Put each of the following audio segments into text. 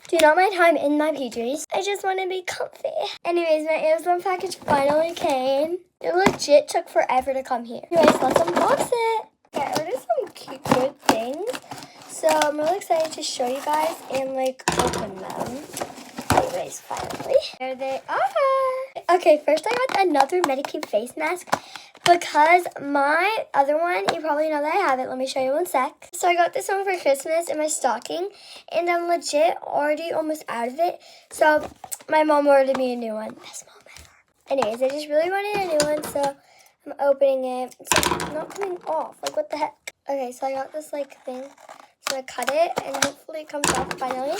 Do not mind how I'm in my PJs. I just want to be comfy. Anyways, my Amazon package finally came. It legit took forever to come here. Anyways, let's unbox it. Yeah, I ordered some cute, good things. So I'm really excited to show you guys and like open them. Anyways, finally, here they are. Okay, first I got another Medicube face mask because my other one, you probably know that I have it. Let me show you one sec. So I got this one for Christmas in my stocking, and I'm legit already almost out of it. So my mom ordered me a new one. Best mom ever. Anyways, I just really wanted a new one, so I'm opening it. It's like not coming off. Like, what the heck? Okay, so I got this like thing. So I cut it, and hopefully it comes off finally.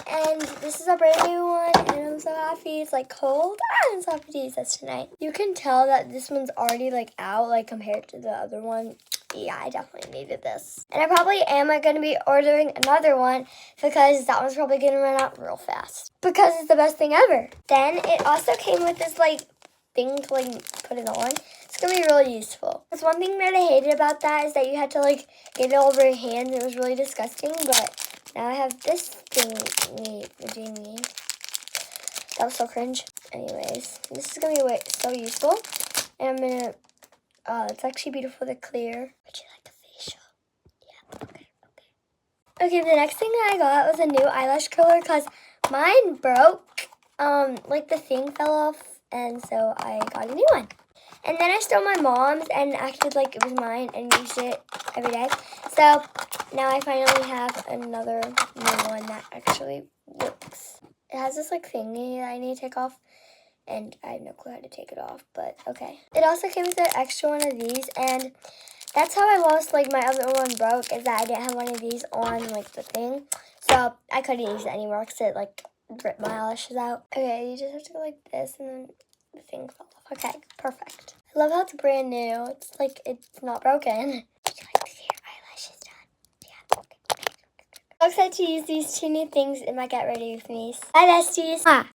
And this is a brand new one, and I'm so happy. It's like cold. I'm so happy to use this tonight. You can tell that this one's already like out, like compared to the other one. Yeah, I definitely needed this. And I probably am going to be ordering another one because that one's probably going to run out real fast. Because it's the best thing ever. Then it also came with this like thing to like put it on. It's going to be really useful. Because one thing that I hated about that is that you had to like get it all over your hands. It was really disgusting, but now I have this thing. That was so cringe. Anyways, this is going to be so useful. And I'm going to, it's actually beautiful to clear. Would you like a facial? Yeah, okay. Okay, the next thing that I got was a new eyelash curler because mine broke. Like the thing fell off, and so I got a new one. And then I stole my mom's and acted like it was mine and used it every day. So now I finally have another new one that actually works. It has this like thingy that I need to take off, and I have no clue how to take it off, but okay. It also came with an extra one of these, and that's how I lost like my other one broke, is that I didn't have one of these on like the thing. So I couldn't use it anymore because it like ripped my eyelashes out. Okay, you just have to go like this, and then the thing fell off. Okay, perfect. I love how it's brand new. It's like, it's not broken. Would you like to see your eyelashes done? Yeah, okay. I'm excited to use these two new things in my Get Ready With Me's. Bye, besties.